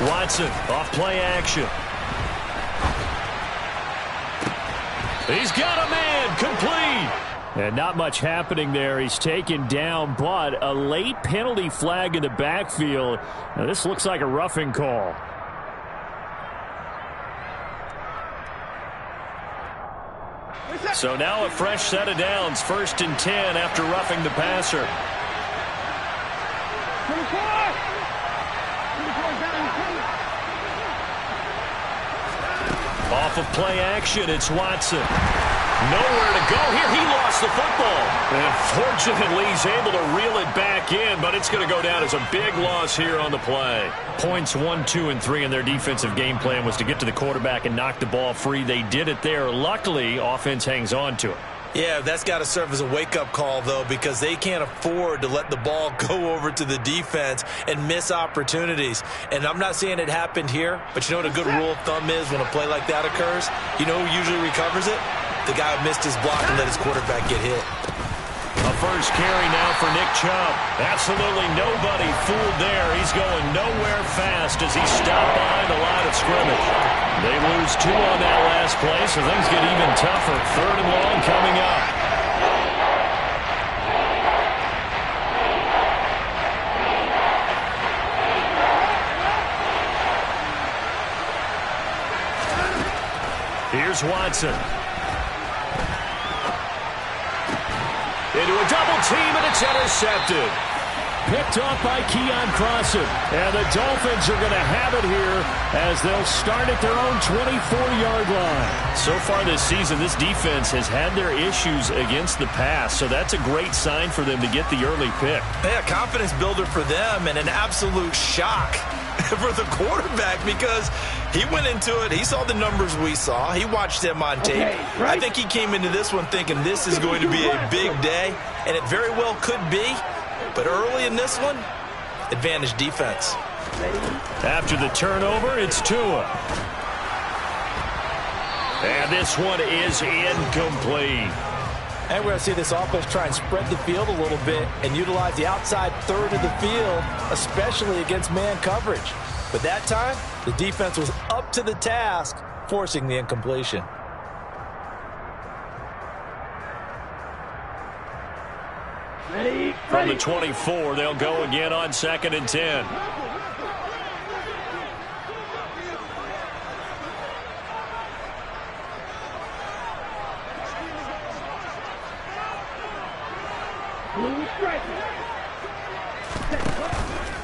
Watson off play action. He's got a man, complete. And not much happening there. He's taken down, but a late penalty flag in the backfield. Now, this looks like a roughing call. So now a fresh set of downs, 1st and 10 after roughing the passer. Off of play action, it's Watson. Nowhere to go here. He lost the football. And fortunately, he's able to reel it back in, but it's going to go down as a big loss here on the play. Points 1, 2, and 3 in their defensive game plan was to get to the quarterback and knock the ball free. They did it there. Luckily, offense hangs on to it. Yeah, that's got to serve as a wake-up call, though, because they can't afford to let the ball go over to the defense and miss opportunities. And I'm not saying it happened here, but you know what a good rule of thumb is when a play like that occurs? You know who usually recovers it? The guy who missed his block and let his quarterback get hit. A first carry now for Nick Chubb. Absolutely nobody fooled there. He's going nowhere fast as he stopped behind the line of scrimmage. They lose 2 on that last play, so things get even tougher. 3rd and long coming up. Here's Watson. Into a double team, and it's intercepted. Picked off by Keon Crossan. And the Dolphins are going to have it here as they'll start at their own 24-yard line. So far this season, this defense has had their issues against the pass, so that's a great sign for them to get the early pick. Yeah, confidence builder for them and an absolute shock for the quarterback because he went into it. He saw the numbers we saw. He watched them on tape. Okay, right. I think he came into this one thinking this is going to be a big day, and it very well could be. But early in this one, advantage defense. After the turnover, it's Tua. And this one is incomplete. And we're going to see this offense try and spread the field a little bit and utilize the outside third of the field, especially against man coverage. But that time, the defense was up to the task, forcing the incompletion. Ready, From the 24, they'll go again on 2nd and 10.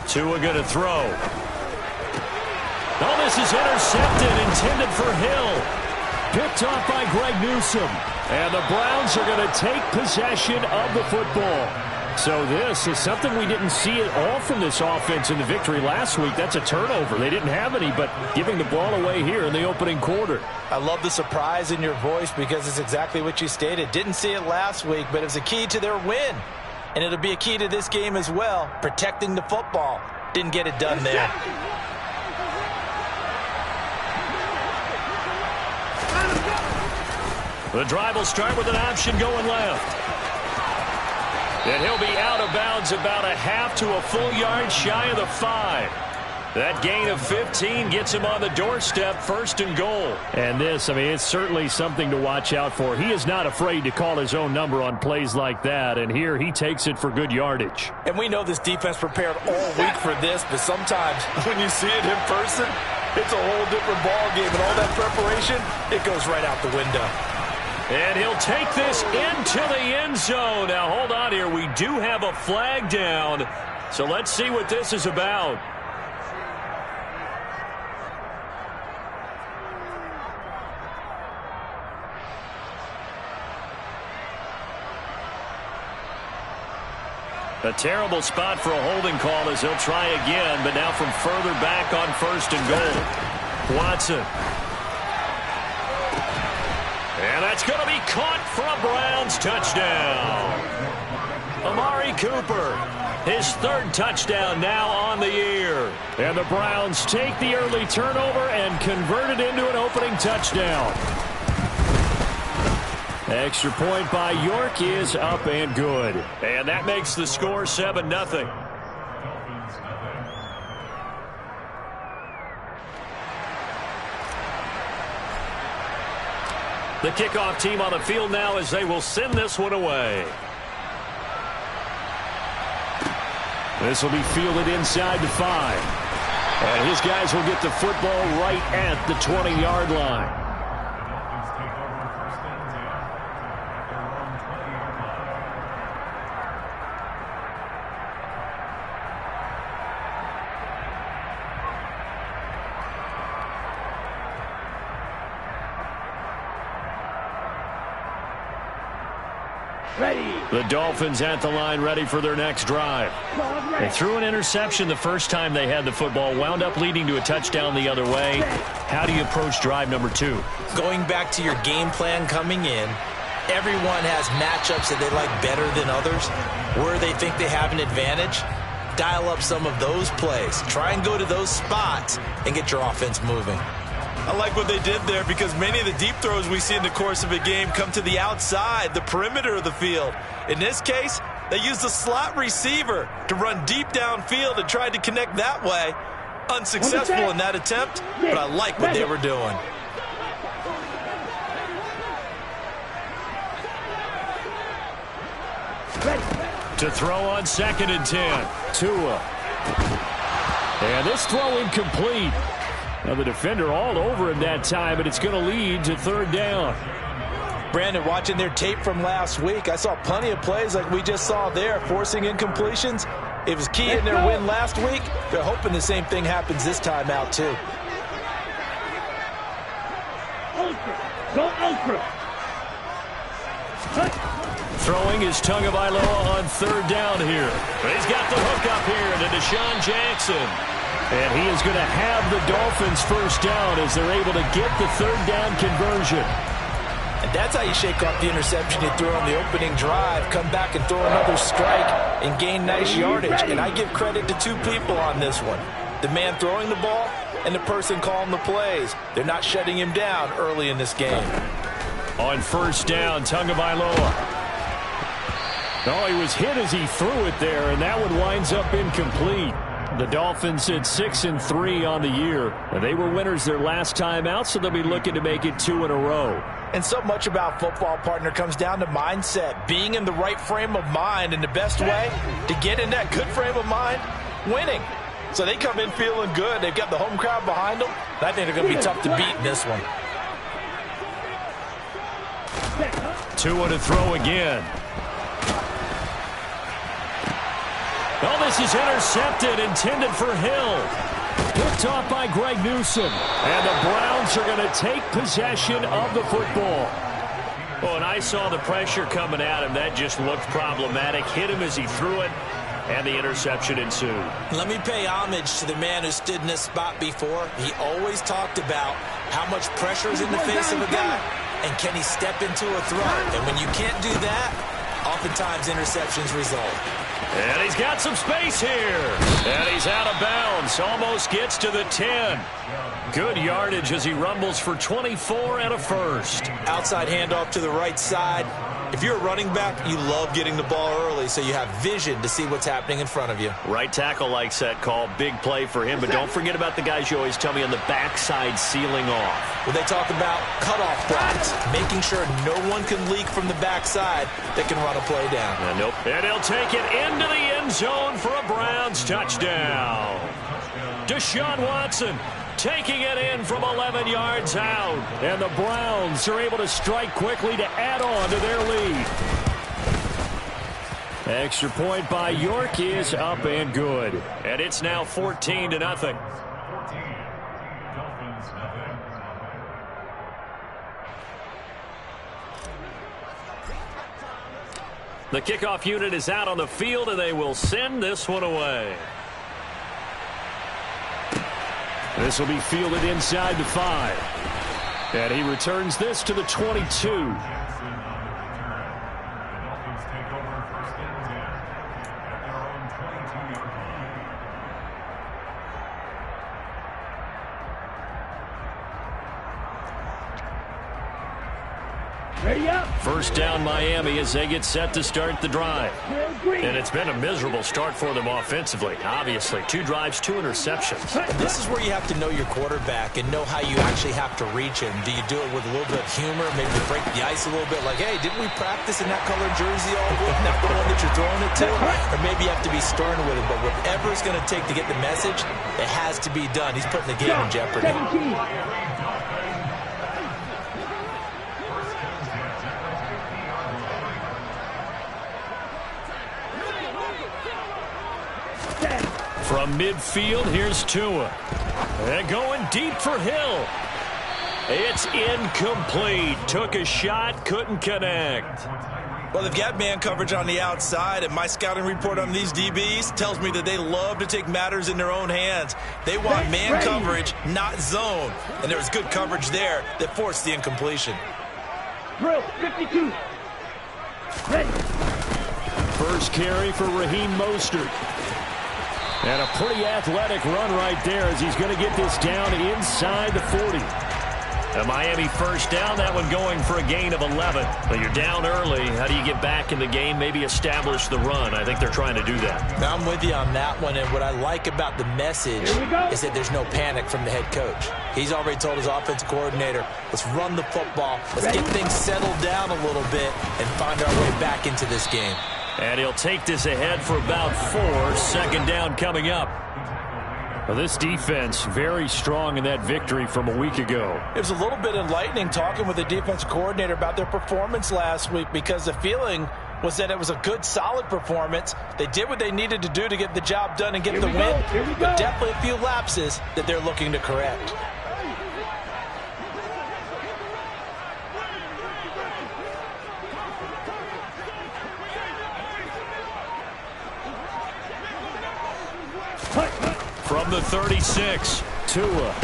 Tua going to throw. Oh, this is intercepted, intended for Hill. Picked off by Greg Newsome. And the Browns are going to take possession of the football. So this is something we didn't see at all from this offense in the victory last week. That's a turnover. They didn't have any, but giving the ball away here in the opening quarter. I love the surprise in your voice because it's exactly what you stated. Didn't see it last week, but it was a key to their win. And it'll be a key to this game as well, protecting the football. Didn't get it done there. The drive will start with an option going left. And he'll be out of bounds about a half to a full yard shy of the 5. That gain of 15 gets him on the doorstep, 1st and goal. And this, I mean, it's certainly something to watch out for. He is not afraid to call his own number on plays like that, and here he takes it for good yardage. And we know this defense prepared all week for this, but sometimes when you see it in person, it's a whole different ball game, and all that preparation, it goes right out the window. And he'll take this into the end zone. Now, hold on here. We do have a flag down, so let's see what this is about. A terrible spot for a holding call as he'll try again, but now from further back on 1st and goal. Watson. And that's going to be caught for a Browns touchdown. Amari Cooper, his 3rd touchdown now on the year. And the Browns take the early turnover and convert it into an opening touchdown. Extra point by York is up and good. And that makes the score 7-0. The kickoff team on the field now as they will send this one away. This will be fielded inside the 5. And his guys will get the football right at the 20-yard line. The Dolphins at the line ready for their next drive. They threw an interception the first time they had the football, wound up leading to a touchdown the other way. How do you approach drive number 2? Going back to your game plan coming in, everyone has matchups that they like better than others. Where they think they have an advantage, dial up some of those plays. Try and go to those spots and get your offense moving. I like what they did there because many of the deep throws we see in the course of a game come to the outside, the perimeter of the field. In this case, they used a slot receiver to run deep downfield and tried to connect that way. Unsuccessful in that attempt, but I like what they were doing. To throw on 2nd and 10. Tua. And this throw incomplete. Now the defender all over him that time, but it's going to lead to 3rd down. Brandon, watching their tape from last week, I saw plenty of plays like we just saw there, forcing incompletions. It was key in their win last week. They're hoping the same thing happens this time out, too. Go Ultra. Throwing is Tagovailoa on 3rd down here. He's got the hook up here to Deshaun Jackson. And he is going to have the Dolphins 1st down as they're able to get the 3rd down conversion. And that's how you shake off the interception you threw on the opening drive, come back and throw another strike and gain nice yardage. And I give credit to 2 people on this one. The man throwing the ball and the person calling the plays. They're not shutting him down early in this game. On 1st down, Tagovailoa. Oh, he was hit as he threw it there, and that one winds up incomplete. The Dolphins at 6-3 on the year. They were winners their last time out, so they'll be looking to make it 2 in a row. And so much about football, partner, comes down to mindset. Being in the right frame of mind, and the best way to get in that good frame of mind, winning. So they come in feeling good. They've got the home crowd behind them. I think they're going to be tough to beat in this one. Tua to throw again. Oh, this is intercepted, intended for Hill. Picked off by Greg Newsome. And the Browns are going to take possession of the football. Oh, and I saw the pressure coming at him. That just looked problematic. Hit him as he threw it, and the interception ensued. Let me pay homage to the man who stood in this spot before. He always talked about how much pressure is in the face of a guy, and can he step into a throw. And when you can't do that, oftentimes interceptions result. And he's got some space here. And he's out of bounds. Almost gets to the 10. Good yardage as he rumbles for 24 and a first. Outside handoff to the right side. If you're a running back, you love getting the ball early so you have vision to see what's happening in front of you. Right tackle likes that call. Big play for him. But don't forget about the guys you always tell me on the backside sealing off. Well, they talk about cutoff blocks, making sure no one can leak from the backside that can run a play down. Nope. And he'll take it into the end zone for a Browns touchdown. Deshaun Watson taking it in from 11 yards out. And the Browns are able to strike quickly to add on to their lead. Extra point by York is up and good. And it's now 14-0. The kickoff unit is out on the field, and they will send this one away. This will be fielded inside the 5. And he returns this to the 22. Ready up. First down Miami as they get set to start the drive. And it's been a miserable start for them offensively. Obviously, 2 drives, 2 interceptions. This is where you have to know your quarterback and know how you actually have to reach him. Do you do it with a little bit of humor, maybe break the ice a little bit, like, hey, didn't we practice in that colored jersey all week, not the one that you're throwing it to? Or maybe you have to be stern with him, but whatever it's going to take to get the message, it has to be done. He's putting the game in jeopardy. 17. From midfield, here's Tua. And going deep for Hill. It's incomplete. Took a shot, couldn't connect. Well, they've got man coverage on the outside, and my scouting report on these DBs tells me that they love to take matters in their own hands. They want man coverage, not zone. And there was good coverage there that forced the incompletion. Drill, 52. Ready. First carry for Raheem Mostert. And a pretty athletic run right there as he's going to get this down inside the 40. A Miami first down, that one going for a gain of 11. But you're down early. How do you get back in the game, maybe establish the run? I think they're trying to do that. I'm with you on that one, and what I like about the message is that there's no panic from the head coach. He's already told his offensive coordinator, let's run the football, let's get things settled down a little bit and find our way back into this game. And he'll take this ahead for about 4. Second down coming up. Well, this defense very strong in that victory from a week ago. It was a little bit enlightening talking with the defensive coordinator about their performance last week because the feeling was that it was a good, solid performance. They did what they needed to do to get the job done and get the win, but definitely a few lapses that they're looking to correct. From the 36, Tua.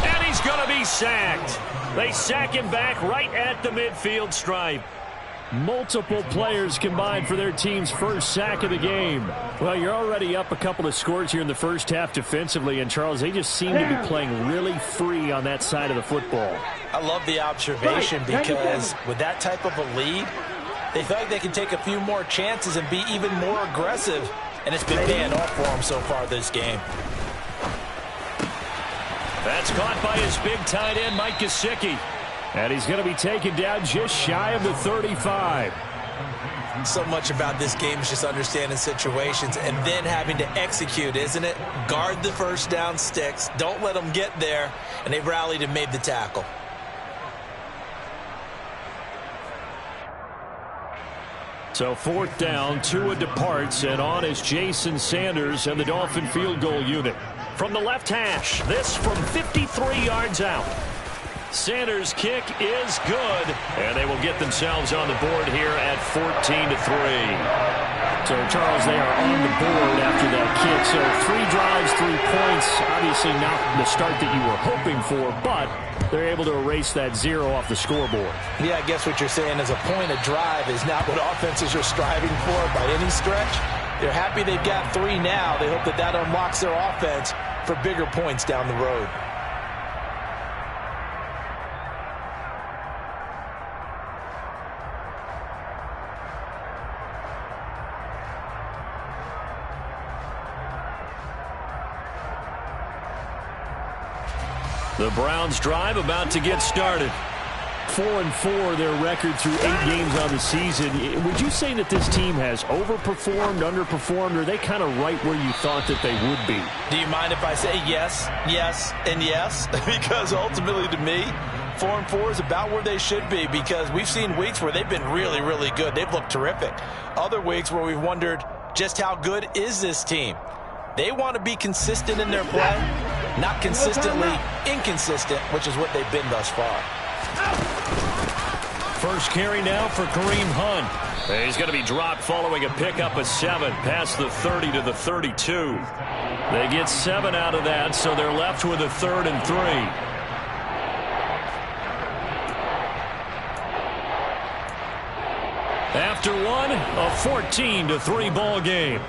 And he's going to be sacked. They sack him back right at the midfield stripe. Multiple players combined for their team's first sack of the game. Well, you're already up a couple of scores here in the first half defensively, and Charles, they just seem to be playing really free on that side of the football. I love the observation because with that type of a lead, they feel like they can take a few more chances and be even more aggressive. And it's been paying off for him so far this game. That's caught by his big tight end, Mike Gesicki. And he's going to be taken down just shy of the 35. So much about this game is just understanding situations and then having to execute, isn't it? Guard the first down sticks. Don't let them get there. And they rallied and made the tackle. So 4th down, Tua departs, and on is Jason Sanders and the Dolphin field goal unit. From the left hash, this from 53 yards out. Sanders' kick is good, and they will get themselves on the board here at 14-3. So, Charles, they are on the board after that kick. So 3 drives, 3 points. Obviously not the start that you were hoping for, but they're able to erase that 0 off the scoreboard. Yeah, I guess what you're saying is a point of drive is not what offenses are striving for by any stretch. They're happy they've got 3 now. They hope that that unlocks their offense for bigger points down the road. The Browns drive about to get started. 4-4 their record through 8 games on the season. Would you say that this team has overperformed, underperformed, or are they kind of right where you thought that they would be? Do you mind if I say yes, yes, and yes? Because ultimately to me, 4-4 is about where they should be because we've seen weeks where they've been really, really good. They've looked terrific. Other weeks where we've wondered just how good is this team? They want to be consistent in their play, not consistently inconsistent, which is what they've been thus far. First carry now for Kareem Hunt. He's going to be dropped following a pickup of 7 past the 30 to the 32. They get 7 out of that, so they're left with a 3rd and 3. After one, a 14-3 ball game.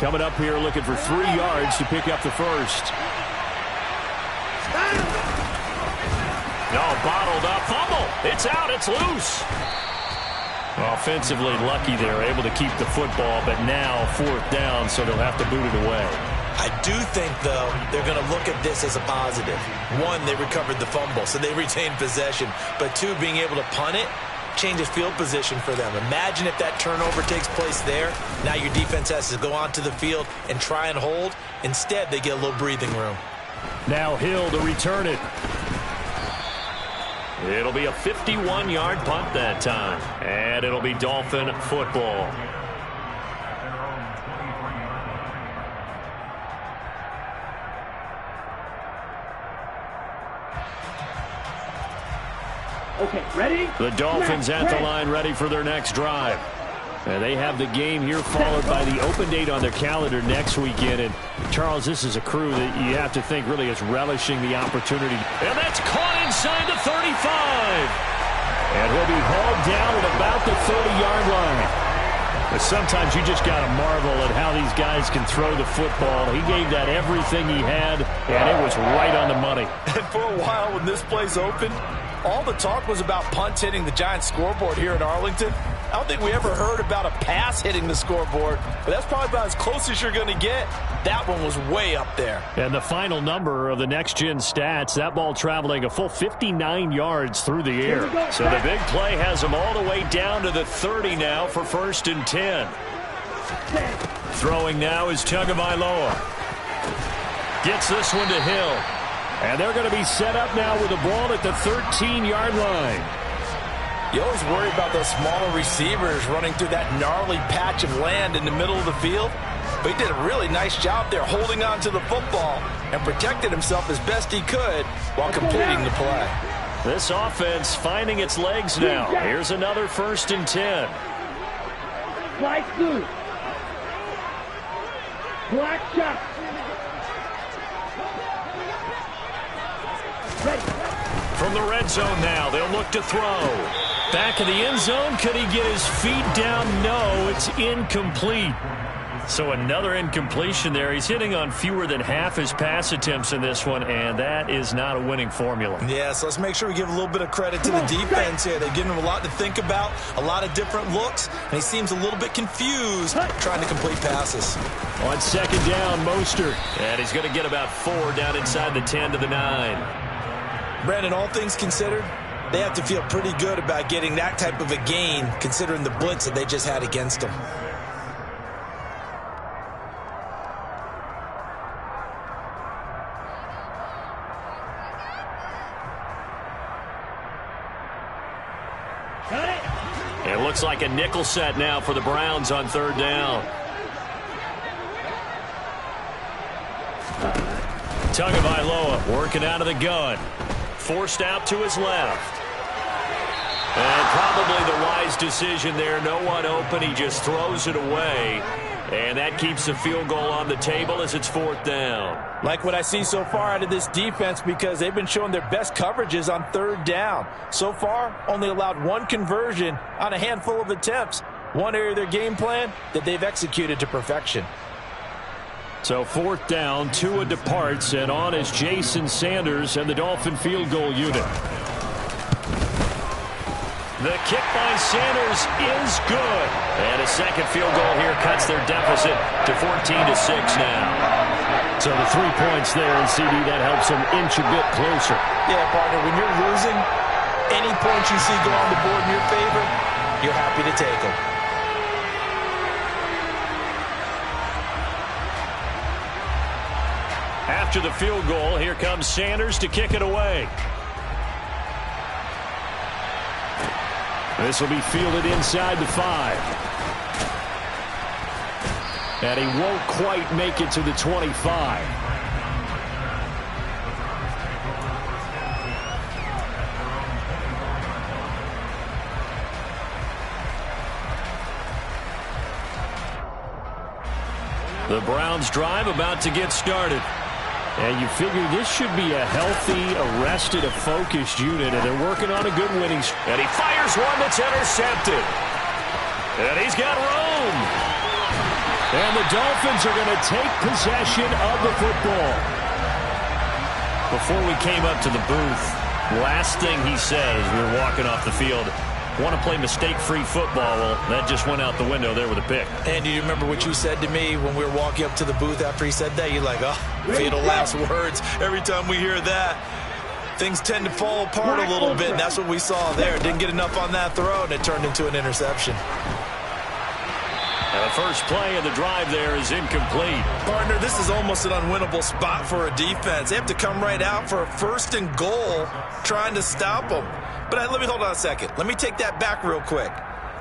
Coming up here looking for 3 yards to pick up the first. No, bottled up. Fumble. It's out. It's loose. Offensively lucky they're able to keep the football, but now 4th down, so they'll have to boot it away. I do think, though, they're going to look at this as a positive. 1, they recovered the fumble, so they retained possession. But 2, being able to punt it changes field position for them. Imagine if that turnover takes place there. Now your defense has to go onto the field and try and hold. Instead, they get a little breathing room. Now Hill to return it. It'll be a 51-yard punt that time. And it'll be Dolphin football. Okay, ready? The Dolphins at the line ready for their next drive. And they have the game here followed by the open date on their calendar next weekend. And, Charles, this is a crew that you have to think really is relishing the opportunity. And that's caught inside the 35. And he'll be hauled down at about the 30-yard line. But sometimes you just got to marvel at how these guys can throw the football. He gave that everything he had, and it was right on the money. And for a while when this place opened, all the talk was about punts hitting the Giants scoreboard here in Arlington. I don't think we ever heard about a pass hitting the scoreboard, but that's probably about as close as you're going to get. That one was way up there. And the final number of the next-gen stats, that ball traveling a full 59 yards through the air. So the big play has them all the way down to the 30 now for 1st and 10. Throwing now is Tagovailoa. Gets this one to Hill. And they're going to be set up now with the ball at the 13-yard line. You always worry about those smaller receivers running through that gnarly patch of land in the middle of the field. But he did a really nice job there holding on to the football and protected himself as best he could while completing the play. This offense finding its legs now. Here's another 1st and 10. Slide through. Black shot. Ready. From the red zone now, they'll look to throw. Back of the end zone, could he get his feet down? No, it's incomplete. So another incompletion there. He's hitting on fewer than half his pass attempts in this one, and that is not a winning formula. Yeah, so let's make sure we give a little bit of credit to the defense here. They're giving him a lot to think about, a lot of different looks, and he seems a little bit confused trying to complete passes. On 2nd down, Mostert. And he's going to get about 4 down inside the 10 to the 9. Brandon, all things considered, they have to feel pretty good about getting that type of a gain considering the blitz that they just had against them. It looks like a nickel set now for the Browns on 3rd down. Tagovailoa working out of the gun. Forced out to his left. And probably the wise decision there. No one open. He just throws it away. And that keeps the field goal on the table as it's 4th down. Like what I see so far out of this defense because they've been showing their best coverages on 3rd down. So far, only allowed 1 conversion on a handful of attempts. One area of their game plan that they've executed to perfection. So 4th down, Tua departs, and on is Jason Sanders and the Dolphin field goal unit. The kick by Sanders is good. And a second field goal here cuts their deficit to 14-6 now. So the 3 points there, and CD, that helps them inch a bit closer. Yeah, partner, when you're losing, any points you see go on the board in your favor, you're happy to take them. After the field goal, here comes Sanders to kick it away. This will be fielded inside the 5. And he won't quite make it to the 25. The Browns drive about to get started. And you figure this should be a healthy, arrested, a focused unit, and they're working on a good winning. And he fires one that's intercepted. And he's got room. And the Dolphins are going to take possession of the football. Before we came up to the booth, last thing he said as we were walking off the field, want to play mistake-free football. Well, that just went out the window there with a pick. And do you remember what you said to me when we were walking up to the booth after he said that? You're like, oh, fatal last words. Every time we hear that, things tend to fall apart a little bit, and that's what we saw there. Didn't get enough on that throw, and it turned into an interception. And the first play of the drive there is incomplete. Partner, this is almost an unwinnable spot for a defense. They have to come right out for a 1st and goal trying to stop them. But let me hold on a second. Let me take that back real quick.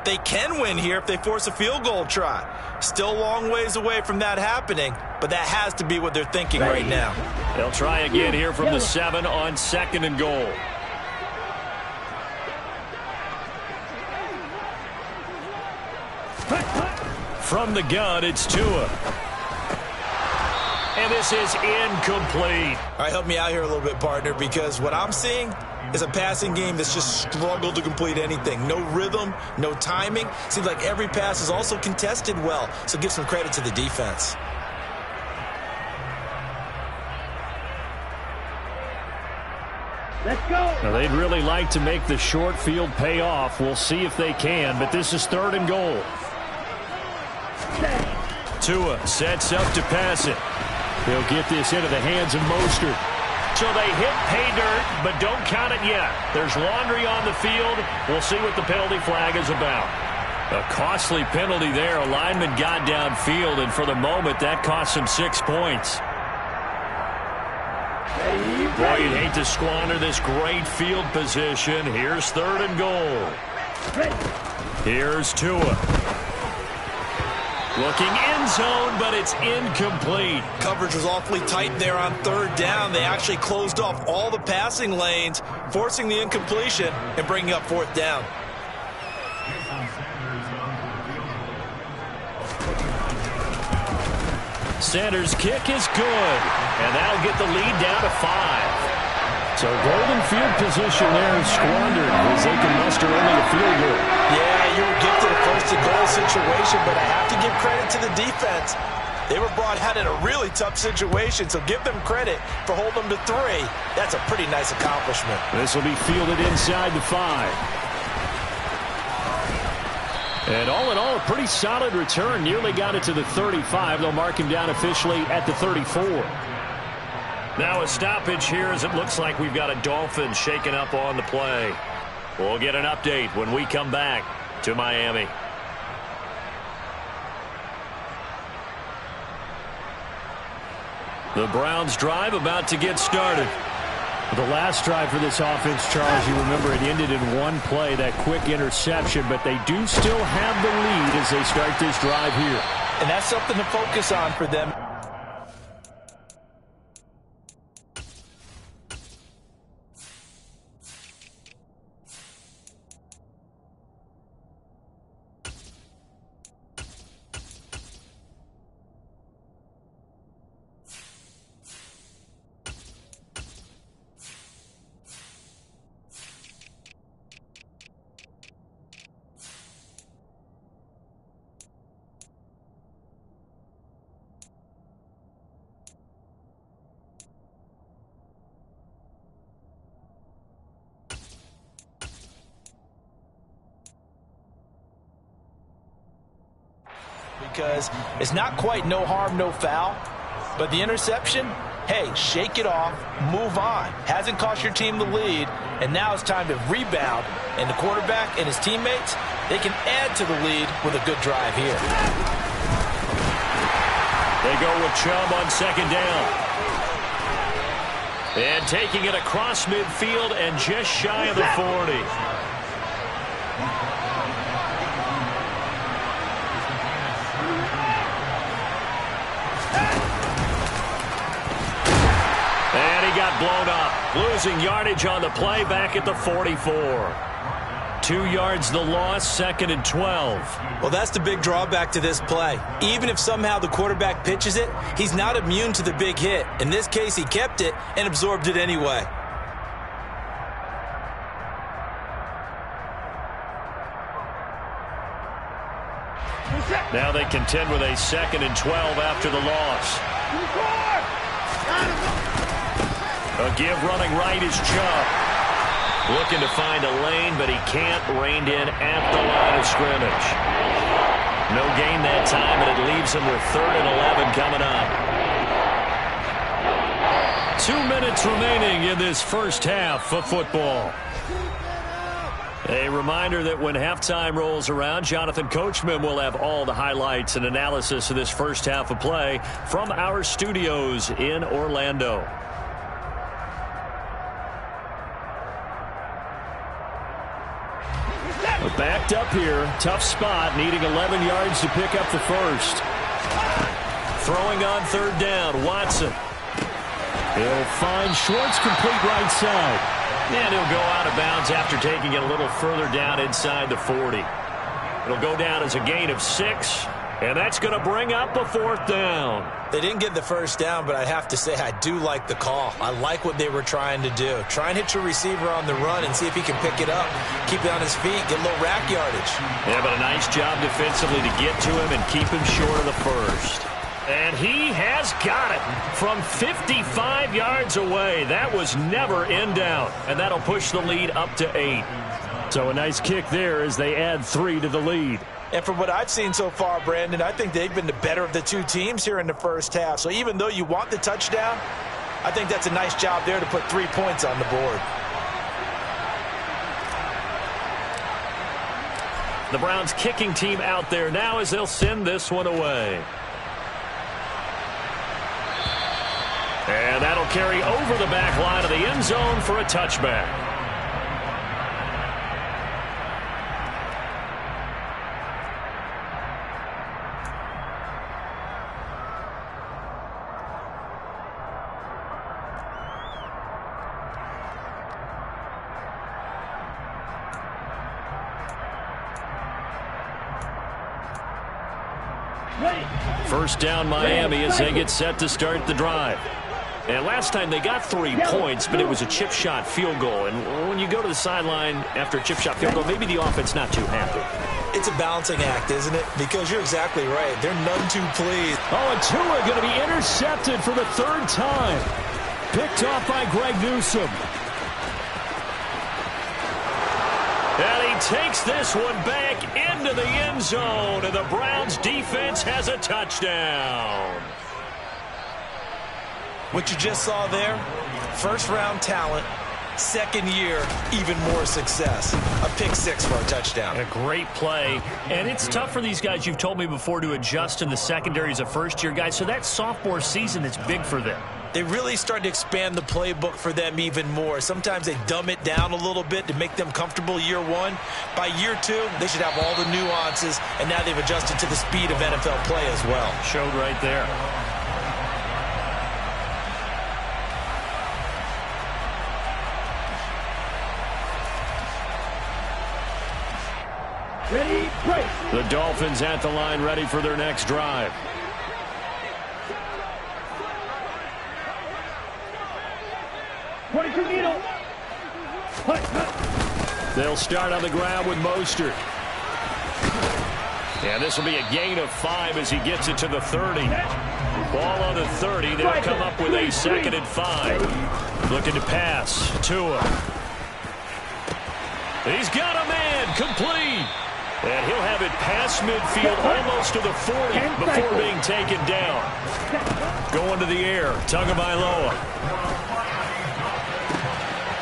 They can win here if they force a field goal try. Still a long ways away from that happening, but that has to be what they're thinking right now. They'll try again here from the 7 on 2nd and goal. From the gun, it's Tua. And this is incomplete. All right, help me out here a little bit, partner, because what I'm seeing is a passing game that's just struggled to complete anything. No rhythm, no timing. Seems like every pass is also contested well, so give some credit to the defense. Let's go. Now, they'd really like to make the short field pay off. We'll see if they can, but this is 3rd and goal. Tua sets up to pass it. He'll get this into the hands of Mostert. So they hit pay dirt, but don't count it yet. There's laundry on the field. We'll see what the penalty flag is about. A costly penalty there. A lineman got downfield, and for the moment, that cost him 6 points. Boy, you'd hate to squander this great field position. Here's 3rd and goal. Here's Tua. Looking end zone, but it's incomplete. Coverage was awfully tight there on 3rd down. They actually closed off all the passing lanes, forcing the incompletion and bringing up 4th down. Sanders' kick is good, and that'll get the lead down to 5. So golden field position there is squandered as they can muster only a field goal. Yeah, you were gifted a 1st and goal situation, but I have to give credit to the defense. They were brought out in a really tough situation, so give them credit for holding them to 3. That's a pretty nice accomplishment. This will be fielded inside the 5. And all in all, a pretty solid return. Nearly got it to the 35. They'll mark him down officially at the 34. Now a stoppage here as it looks like we've got a Dolphins shaking up on the play. We'll get an update when we come back to Miami. The Browns drive about to get started. The last drive for this offense, Charles, you remember it ended in one play, that quick interception, but they do still have the lead as they start this drive here. And that's something to focus on for them. Because it's not quite no harm, no foul, but the interception, hey, shake it off, move on. Hasn't cost your team the lead, and now it's time to rebound. And the quarterback and his teammates, they can add to the lead with a good drive here. They go with Chubb on 2nd down. And taking it across midfield and just shy of the 40. And he got blown up, losing yardage on the play back at the 44. 2 yards the loss, 2nd and 12. Well, that's the big drawback to this play. Even if somehow the quarterback pitches it, he's not immune to the big hit. In this case, he kept it and absorbed it anyway. Now they contend with a 2nd and 12 after the loss. A give running right is Chubb. Looking to find a lane, but he can't. Reined in at the line of scrimmage. No gain that time, and it leaves him with 3rd and 11 coming up. 2 minutes remaining in this first half of football. A reminder that when halftime rolls around, Jonathan Coachman will have all the highlights and analysis of this first half of play from our studios in Orlando. We're backed up here. Tough spot, needing 11 yards to pick up the first. Throwing on 3rd down, Watson. He'll find Schwartz, complete right side. And he'll go out of bounds after taking it a little further down inside the 40. It'll go down as a gain of 6, and that's going to bring up a 4th down. They didn't get the first down, but I have to say I do like the call. I like what they were trying to do. Try and hit your receiver on the run and see if he can pick it up. Keep it on his feet, get a little rack yardage. Yeah, but a nice job defensively to get to him and keep him short of the first. And he has got it from 55 yards away. That was never in doubt. And that'll push the lead up to 8. So a nice kick there as they add 3 to the lead. And from what I've seen so far, Brandon, I think they've been the better of the two teams here in the first half. So even though you want the touchdown, I think that's a nice job there to put 3 points on the board. The Browns kicking team out there now as they'll send this one away. And that'll carry over the back line of the end zone for a touchback. First down Miami as they get set to start the drive. And last time they got 3 points, but it was a chip shot field goal. And when you go to the sideline after a chip shot field goal, maybe the offense not too happy. It's a balancing act, isn't it? Because you're exactly right. They're none too pleased. Oh, and Tua going to be intercepted for the 3rd time. Picked off by Greg Newsome. And he takes this one back into the end zone, and the Browns defense has a touchdown. What you just saw there, first-round talent, 2nd year, even more success. A pick-6 for a touchdown. A great play. And it's tough for these guys, you've told me before, to adjust in the secondary as a first-year guy. So that sophomore season is big for them. They really start to expand the playbook for them even more. Sometimes they dumb it down a little bit to make them comfortable year 1. By year 2, they should have all the nuances, and now they've adjusted to the speed of NFL play as well. Showed right there. Ready, break. The Dolphins at the line, ready for their next drive. Needle. They'll start on the ground with Mostert. And this will be a gain of 5 as he gets it to the 30. Ball on the 30. They'll come up with a 2nd and 5. Looking to pass. Tua. He's got a man. Complete. And he'll have it past midfield almost to the 40 before being taken down. Going to the air. Tagovailoa.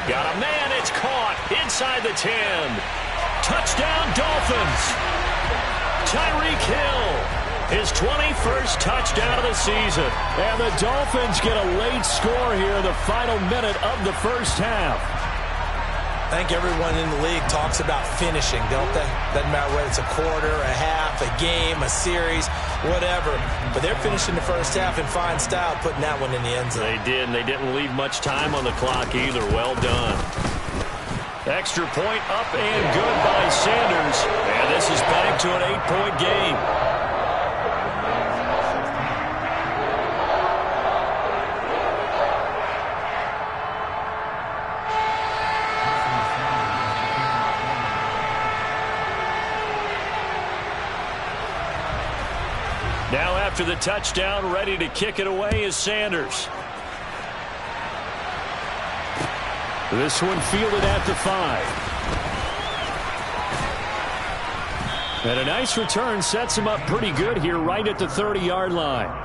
Got a man, it's caught inside the 10. Touchdown, Dolphins. Tyreek Hill, his 21st touchdown of the season. And the Dolphins get a late score here in the final minute of the first half. I think everyone in the league talks about finishing, don't they? Doesn't matter whether it's a quarter, a half, a game, a series, whatever. But they're finishing the first half in fine style, putting that one in the end zone. They did, and they didn't leave much time on the clock either. Well done. Extra point up and good by Sanders. And this is back to an 8-point game. after the touchdown, ready to kick it away is Sanders. This one fielded at the 5. And a nice return sets him up pretty good here right at the 30-yard line.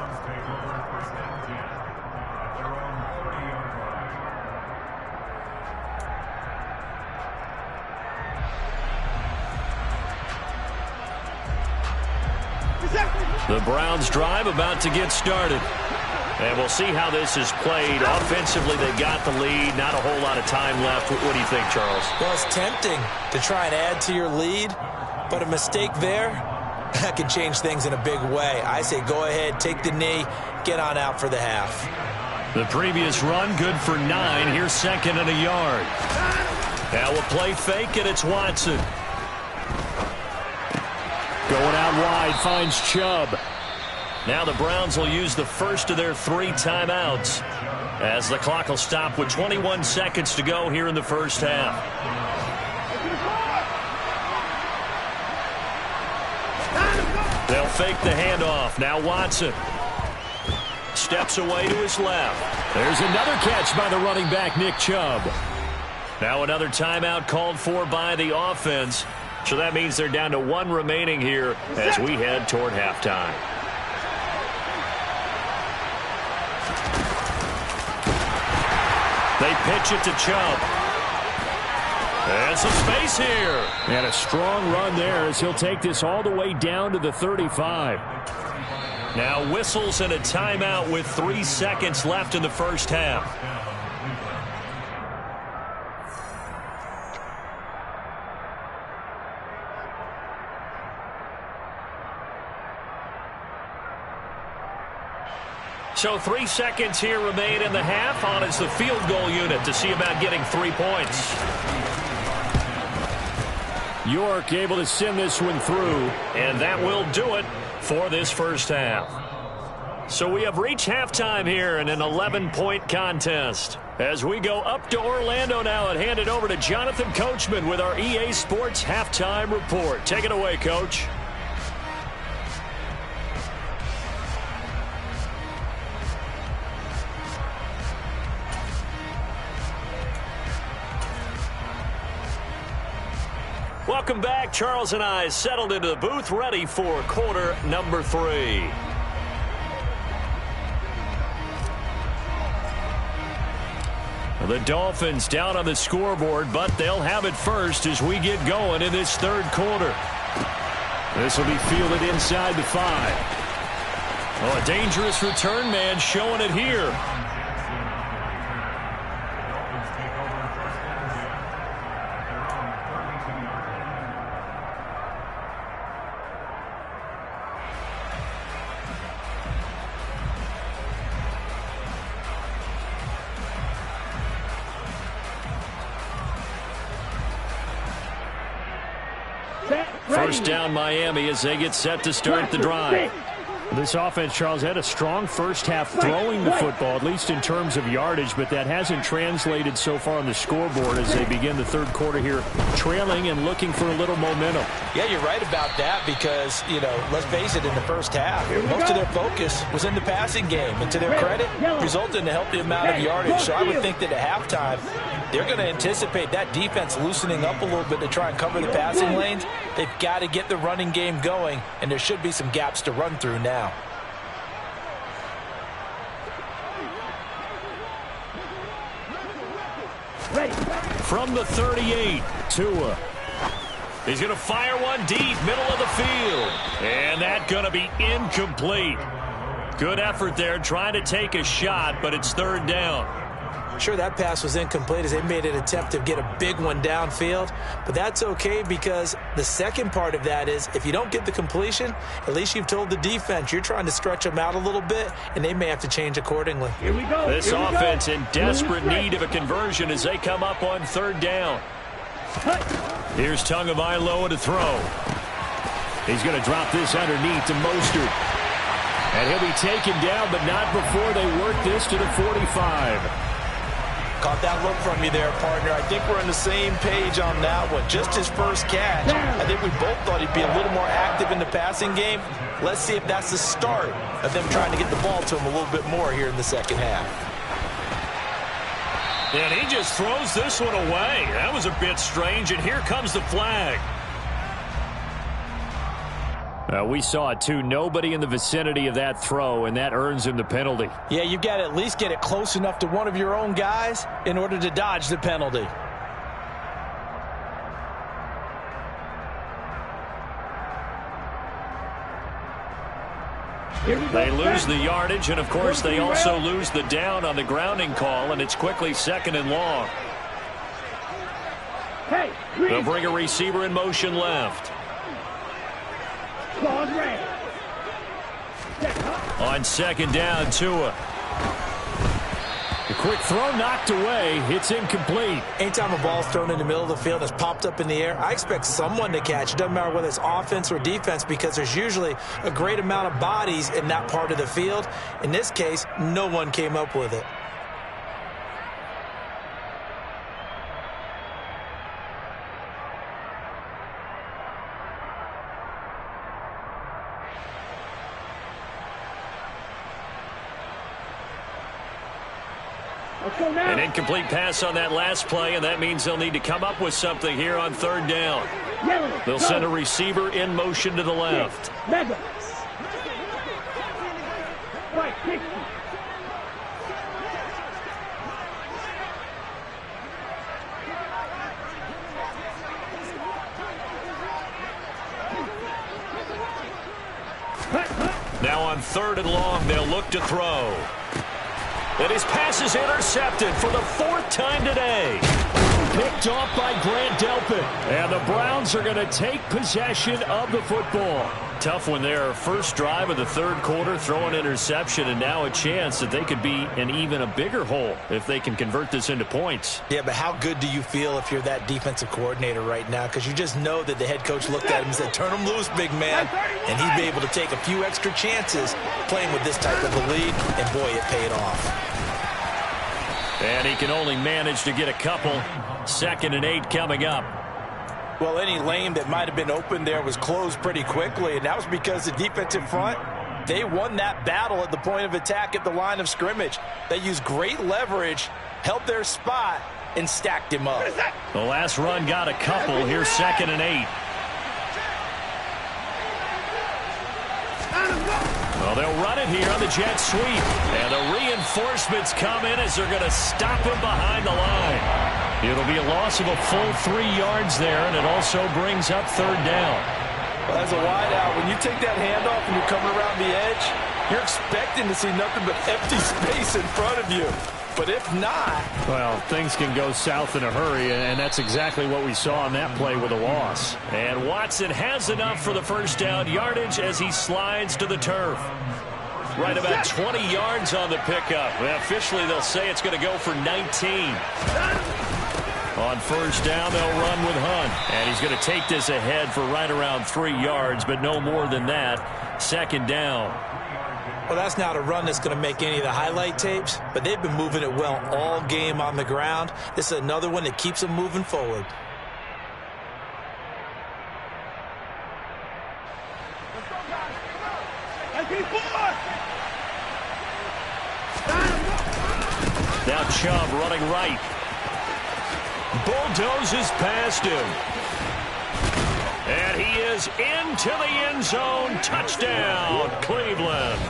The Browns drive about to get started. And we'll see how this is played. Offensively, they got the lead. Not a whole lot of time left. What do you think, Charles? Well, it's tempting to try and add to your lead, but a mistake there, that can change things in a big way. I say go ahead, take the knee, get on out for the half. The previous run, good for 9. Here's second and a yard. Now we'll play fake, and it's Watson. Going out wide, finds Chubb. Now the Browns will use the first of their 3 timeouts as the clock will stop with 21 seconds to go here in the first half. They'll fake the handoff. Now Watson steps away to his left. There's another catch by the running back, Nick Chubb. Now another timeout called for by the offense. So that means they're down to 1 remaining here as we head toward halftime. They pitch it to Chubb. And some space here. And a strong run there as he'll take this all the way down to the 35. Now whistles and a timeout with 3 seconds left in the first half. So 3 seconds here remain in the half. On is the field goal unit to see about getting 3 points. York able to send this one through, and that will do it for this first half. So we have reached halftime here in an 11-point contest. As we go up to Orlando now and hand it over to Jonathan Coachman with our EA Sports Halftime Report. Take it away, Coach. Welcome back. Charles and I settled into the booth, ready for quarter number 3. The Dolphins down on the scoreboard, but they'll have it first as we get going in this third quarter. This will be fielded inside the 5. Oh, a dangerous return man showing it here. First down Miami as they get set to start the drive. This offense, Charles, had a strong first half throwing the football, at least in terms of yardage, but that hasn't translated so far on the scoreboard as they begin the third quarter here, trailing and looking for a little momentum. Yeah, you're right about that because, let's face it, in the first half, most of their focus was in the passing game. And to their credit, resulted in a healthy amount of yardage. So I would think that at halftime, they're going to anticipate that defense loosening up a little bit to try and cover the passing lanes. They've got to get the running game going, and there should be some gaps to run through now. From the 38, Tua. He's going to fire one deep, middle of the field. And that's going to be incomplete. Good effort there, trying to take a shot, but it's third down. Sure, that pass was incomplete as they made an attempt to get a big one downfield, but that's okay because the second part of that is if you don't get the completion, at least you've told the defense you're trying to stretch them out a little bit, and they may have to change accordingly. Here we go. This offense in desperate need of a conversion as they come up on third down. Here's Tagovailoa to throw. He's going to drop this underneath to Mostert. And he'll be taken down, but not before they work this to the 45. Caught that look from you there, partner. I think we're on the same page on that one. Just his first catch. I think we both thought he'd be a little more active in the passing game. Let's see if that's the start of them trying to get the ball to him a little bit more here in the second half. And he just throws this one away. That was a bit strange, and here comes the flag. We saw it, too. Nobody in the vicinity of that throw, and that earns him the penalty. Yeah, you've got to at least get it close enough to one of your own guys in order to dodge the penalty. They lose the yardage, and, of course, they also lose the down on the grounding call, and it's quickly 2nd and long. They'll bring a receiver in motion left. On 2nd down, Tua. The quick throw knocked away. It's incomplete. Anytime a ball's thrown in the middle of the field and it's popped up in the air, I expect someone to catch. It doesn't matter whether it's offense or defense, because there's usually a great amount of bodies in that part of the field. In this case, no one came up with it. An incomplete pass on that last play, and that means they'll need to come up with something here on 3rd down. They'll send a receiver in motion to the left. Now on 3rd and long, they'll look to throw. And his pass is intercepted for the 4th time today. Picked off by Grant Delpit. And the Browns are going to take possession of the football. Tough one there. First drive of the 3rd quarter, throw an interception, and now a chance that they could be in even a bigger hole if they can convert this into points. Yeah, but how good do you feel if you're that defensive coordinator right now? Because you just know that the head coach looked at him and said, turn him loose, big man. And he'd be able to take a few extra chances playing with this type of a lead, and boy, it paid off. And he can only manage to get a couple. 2nd and 8 coming up. Well, any lane that might have been open there was closed pretty quickly, and that was because the defensive front, they won that battle at the point of attack at the line of scrimmage. They used great leverage, held their spot, and stacked him up. The last run got a couple. Here's 2nd and 8. Well, they'll run it here on the jet sweep. And the reinforcements come in as they're going to stop him behind the line. It'll be a loss of a full 3 yards there, and it also brings up 3rd down. Well, as a wideout, when you take that handoff and you're coming around the edge, you're expecting to see nothing but empty space in front of you. But if not... Well, things can go south in a hurry, and that's exactly what we saw on that play with a loss. And Watson has enough for the 1st down yardage as he slides to the turf. Right about 20 yards on the pickup. Well, officially, they'll say it's going to go for 19. On 1st down, they'll run with Hunt. And he's going to take this ahead for right around 3 yards, but no more than that. 2nd down. Well, that's not a run that's going to make any of the highlight tapes, but they've been moving it well all game on the ground. This is another one that keeps them moving forward. Now Chubb running right. Bulldozes past him. And he is into the end zone. Touchdown, Cleveland.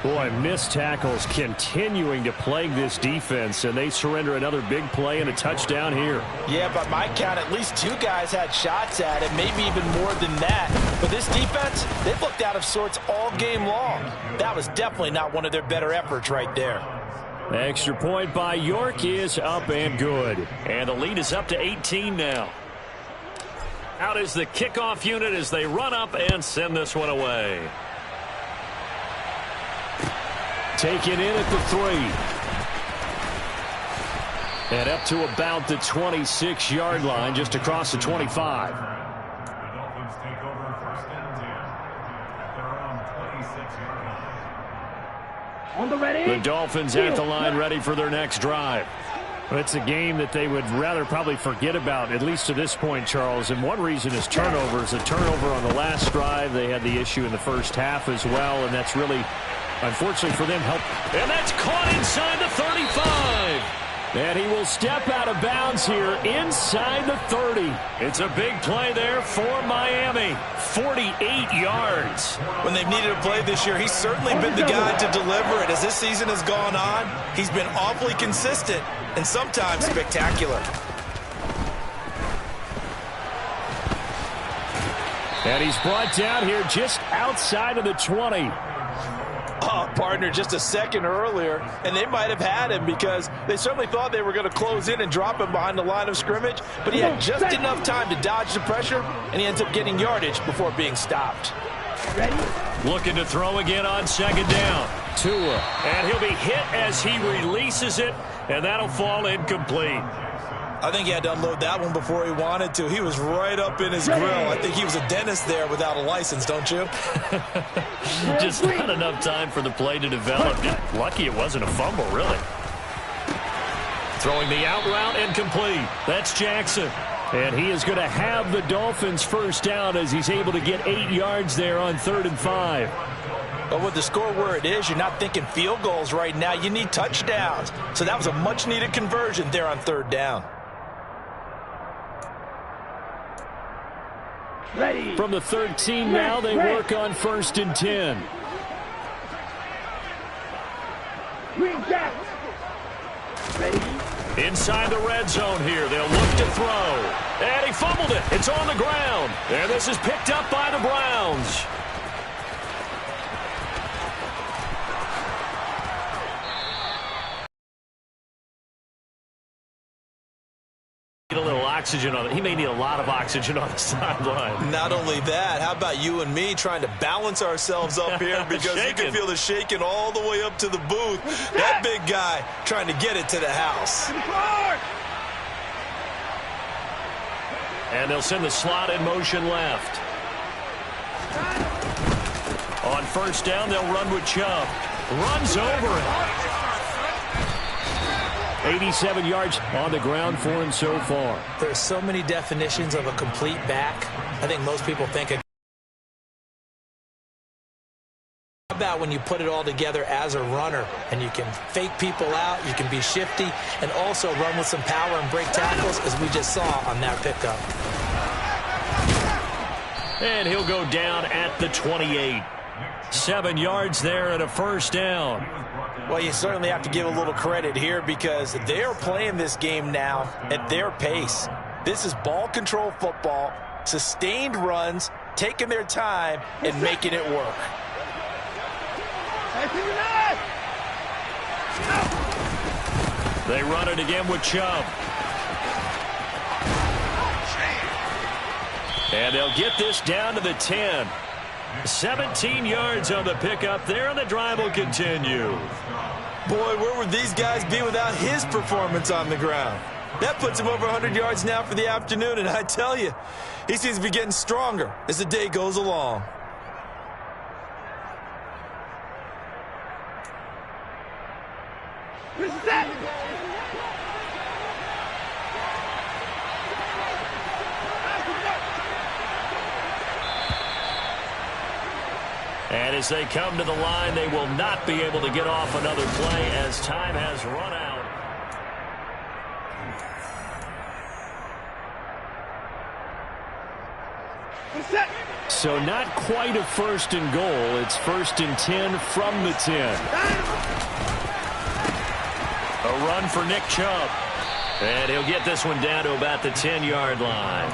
Boy, missed tackles continuing to plague this defense, and they surrender another big play and a touchdown here. Yeah, by my count, at least 2 guys had shots at it, maybe even more than that. But this defense, they've looked out of sorts all game long. That was definitely not one of their better efforts right there. Extra point by York is up and good. And the lead is up to 18 now. Out is the kickoff unit as they run up and send this one away. Taken in at the 3. And up to about the 26-yard line, just across the 25. On the ready. The Dolphins at the line ready for their next drive. It's a game that they would rather probably forget about, at least to this point, Charles. And one reason is turnovers. A turnover on the last drive. They had the issue in the first half as well, and that's really, unfortunately for them, helped. And that's caught inside the 35. And he will step out of bounds here inside the 30. It's a big play there for Miami. 48 yards. When they've needed a play this year, he's certainly been the guy to deliver it. As this season has gone on, he's been awfully consistent and sometimes spectacular. And he's brought down here just outside of the 20. Oh, partner, just a second earlier, and they might have had him because they certainly thought they were going to close in and drop him behind the line of scrimmage, but he had just enough time to dodge the pressure, and he ends up getting yardage before being stopped. Ready? Looking to throw again on second down. Tua. And he'll be hit as he releases it, and that'll fall incomplete. I think he had to unload that one before he wanted to. He was right up in his grill. I think he was a dentist there without a license, don't you? Just not enough time for the play to develop. Lucky it wasn't a fumble, really. Throwing the out route and complete. That's Jackson. And he is going to have the Dolphins first down as he's able to get 8 yards there on 3rd and 5. But with the score where it is, you're not thinking field goals right now. You need touchdowns. So that was a much-needed conversion there on 3rd down. Ready. From the 13 now, they work on 1st and 10. Green Jack. Ready. Inside the red zone here. They'll look to throw. And he fumbled it. It's on the ground. And this is picked up by the Browns. A little oxygen on it. He may need a lot of oxygen on the sideline. Not only that, how about you and me trying to balance ourselves up here because you can feel the shaking all the way up to the booth. That big guy trying to get it to the house. And they'll send the slot in motion left. On 1st down, they'll run with Chubb. Runs over it. 87 yards on the ground for him so far. There's so many definitions of a complete back. I think most people think it. How about when you put it all together as a runner and you can fake people out, you can be shifty, and also run with some power and break tackles, as we just saw on that pickup. And he'll go down at the 28. 7 yards there and a 1st down. Well, you certainly have to give a little credit here because they're playing this game now at their pace. This is ball control football, sustained runs, taking their time, and making it work. They run it again with Chubb. And they'll get this down to the 10. 17 yards on the pickup there, and the drive will continue. Boy, where would these guys be without his performance on the ground? That puts him over 100 yards now for the afternoon, and I tell you, he seems to be getting stronger as the day goes along. Reset. And as they come to the line, they will not be able to get off another play as time has run out. Reset. So not quite a 1st and goal. It's 1st and 10 from the 10. A run for Nick Chubb. And he'll get this one down to about the 10-yard line.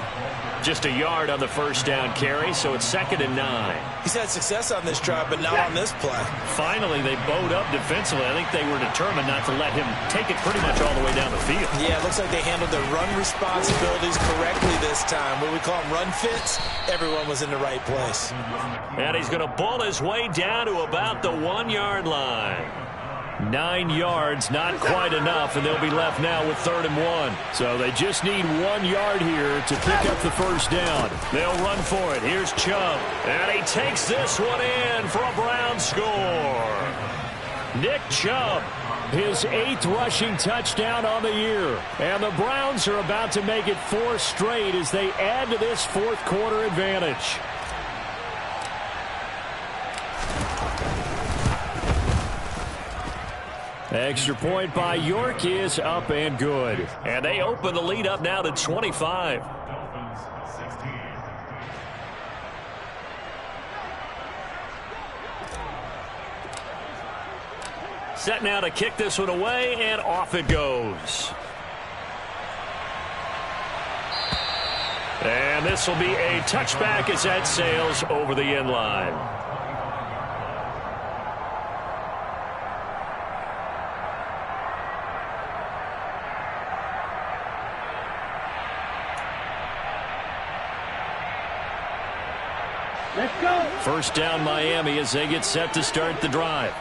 Just a yard on the 1st down carry, so it's 2nd and 9. He's had success on this drive, but not on this play. Finally, they bowed up defensively. I think they were determined not to let him take it pretty much all the way down the field. Yeah, it looks like they handled their run responsibilities correctly this time. What we call them run fits, everyone was in the right place. And he's going to bull his way down to about the 1-yard line. 9 yards, not quite enough, and they'll be left now with 3rd and 1. So they just need 1 yard here to pick up the 1st down. They'll run for it. Here's Chubb, and he takes this one in for a Brown score. Nick Chubb, his 8th rushing touchdown on the year. And the Browns are about to make it 4 straight as they add to this fourth quarter advantage. Extra point by York is up and good. And they open the lead up now to 25. Set now to kick this one away, and off it goes. And this will be a touchback as that sails over the end line. Let's go. First down Miami as they get set to start the drive.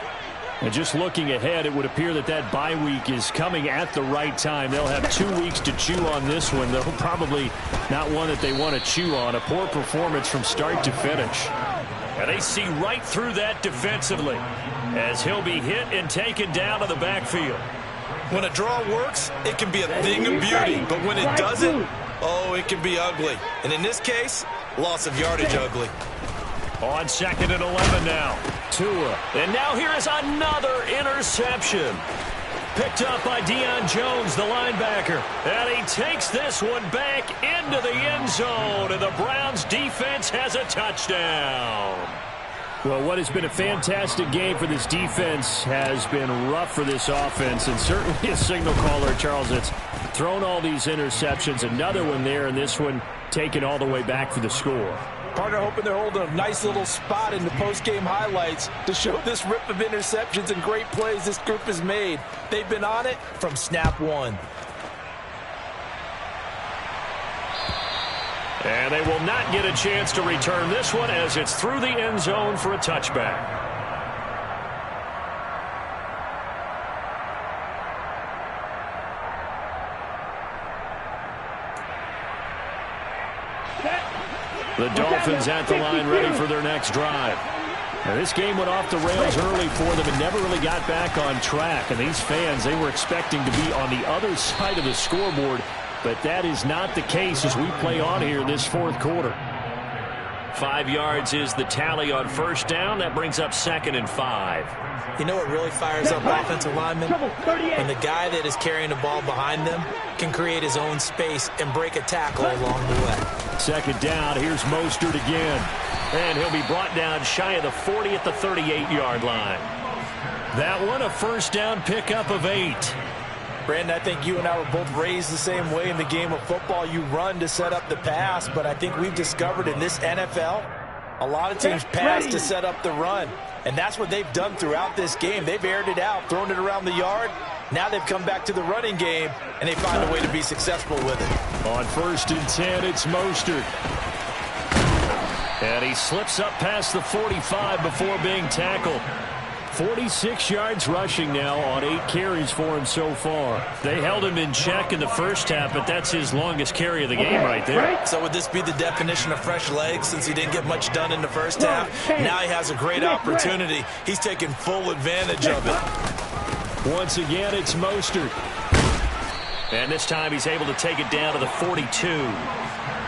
And just looking ahead, it would appear that that bye week is coming at the right time. They'll have 2 weeks to chew on this one, though probably not one that they want to chew on. A poor performance from start to finish. And they see right through that defensively as he'll be hit and taken down to the backfield. When a draw works, it can be a thing of beauty. But when it doesn't, oh, it can be ugly. And in this case, loss of yardage ugly. On 2nd and 11 now. Tua. And now here is another interception. Picked up by Deion Jones, the linebacker. And he takes this one back into the end zone. And the Browns defense has a touchdown. Well, what has been a fantastic game for this defense has been rough for this offense. And certainly a signal caller, Charles, that's thrown all these interceptions. Another one there, and this one taken all the way back for the score. Partner hoping they're holding a nice little spot in the post-game highlights to show this rip of interceptions and great plays this group has made. They've been on it from snap one. And they will not get a chance to return this one as it's through the end zone for a touchback. The Dolphins at the line ready for their next drive. Now, this game went off the rails early for them and never really got back on track. And these fans, they were expecting to be on the other side of the scoreboard. But that is not the case as we play on here in this fourth quarter. 5 yards is the tally on first down. That brings up 2nd and 5. You know what really fires up offensive linemen? When the guy that is carrying the ball behind them can create his own space and break a tackle along the way. 2nd down. Here's Mostert again. And he'll be brought down shy of the 40 at the 38-yard line. That one a first down pickup of 8. Brandon, I think you and I were both raised the same way in the game of football. You run to set up the pass, but I think we've discovered in this NFL, a lot of teams pass to set up the run. And that's what they've done throughout this game. They've aired it out, thrown it around the yard. Now they've come back to the running game, and they find a way to be successful with it. On 1st and 10, it's Mostert. And he slips up past the 45 before being tackled. 46 yards rushing now on 8 carries for him so far. They held him in check in the first half, but that's his longest carry of the game right there. So would this be the definition of fresh legs since he didn't get much done in the first half? Now he has a great opportunity. He's taking full advantage of it. Once again, it's Mostert. And this time he's able to take it down to the 42.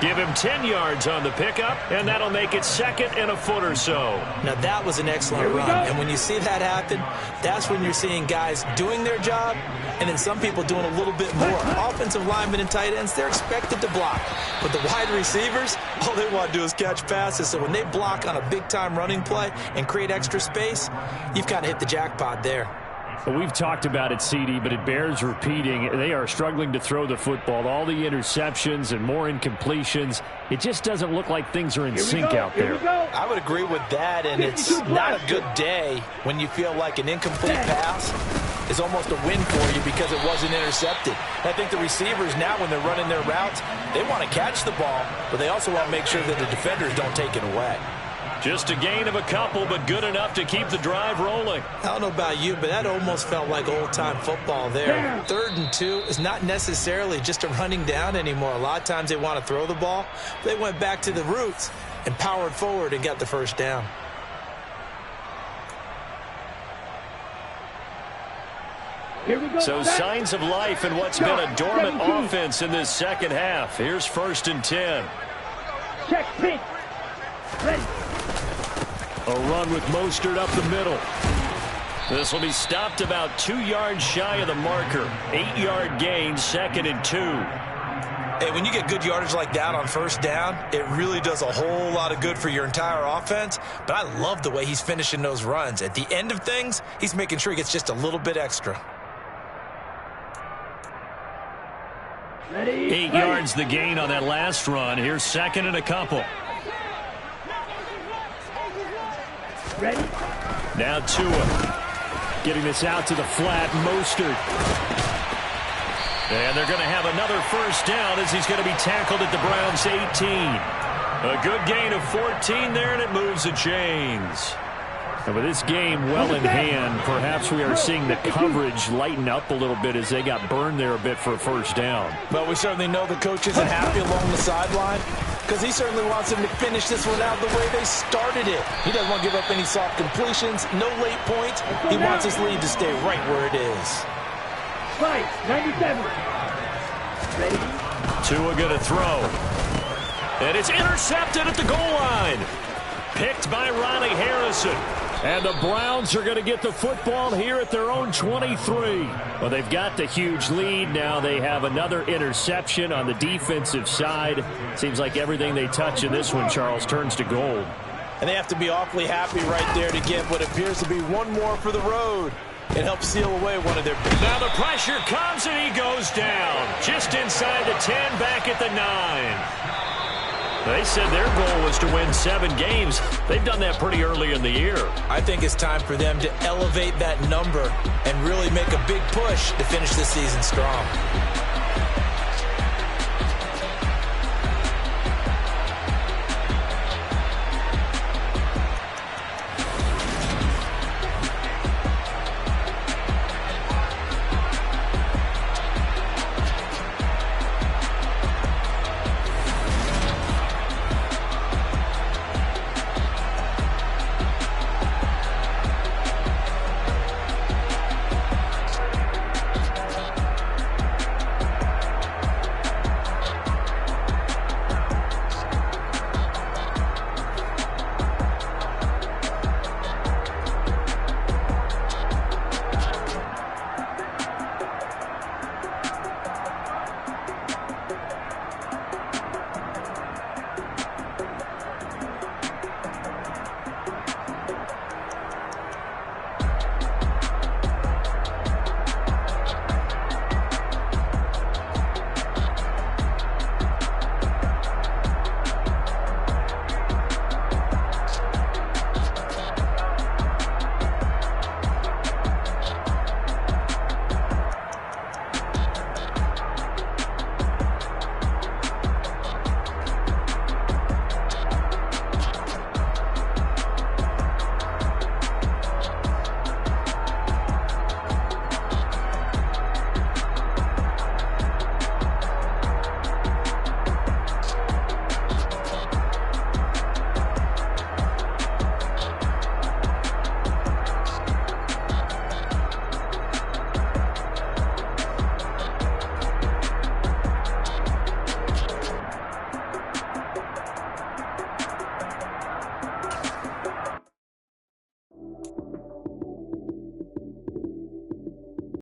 Give him 10 yards on the pickup, and that'll make it 2nd and a foot or so. Now, that was an excellent run. And when you see that happen, that's when you're seeing guys doing their job, and then some people doing a little bit more. Offensive linemen and tight ends, they're expected to block. But the wide receivers, all they want to do is catch passes. So when they block on a big-time running play and create extra space, you've kind of hit the jackpot there. Well, we've talked about it, CD, but it bears repeating. They are struggling to throw the football. All the interceptions and more incompletions. It just doesn't look like things are in sync out there. I would agree with that, and it's not a good day when you feel like an incomplete pass is almost a win for you because it wasn't intercepted. And I think the receivers now, when they're running their routes, they want to catch the ball, but they also want to make sure that the defenders don't take it away. Just a gain of a couple, but good enough to keep the drive rolling. I don't know about you, but that almost felt like old-time football there. 3rd and 2 is not necessarily just a running down anymore. A lot of times they want to throw the ball. They went back to the roots and powered forward and got the first down. Here we go. So signs of life in what's been a dormant offense in this second half. Here's 1st and 10. Check pitch. Ready. A run with Mostert up the middle. This will be stopped about 2 yards shy of the marker. 8-yard gain, 2nd and 2. Hey, when you get good yardage like that on 1st down, it really does a whole lot of good for your entire offense. But I love the way he's finishing those runs. At the end of things, he's making sure he gets just a little bit extra. Ready. 8 yards the gain on that last run. Here's 2nd and a couple. Ready. Now Tua. Getting this out to the flat. Mostert. And they're going to have another 1st down as he's going to be tackled at the Browns' 18. A good gain of 14 there, and it moves the chains. And with this game well in hand, perhaps we are seeing the coverage lighten up a little bit as they got burned there a bit for a 1st down. But we certainly know the coach isn't happy along the sideline because he certainly wants them to finish this one out the way they started it. He doesn't want to give up any soft completions, no late points. He wants his lead to stay right where it is. Fight. 97. Ready. Tua going to throw. And it's intercepted at the goal line. Picked by Ronnie Harrison. And the Browns are going to get the football here at their own 23. Well, they've got the huge lead. Now they have another interception on the defensive side. Seems like everything they touch in this one, Charles, turns to gold. And they have to be awfully happy right there to get what appears to be one more for the road. It helps seal away one of their big. Now the pressure comes and he goes down. Just inside the 10, back at the 9. They said their goal was to win 7 games. They've done that pretty early in the year. I think it's time for them to elevate that number and really make a big push to finish this season strong.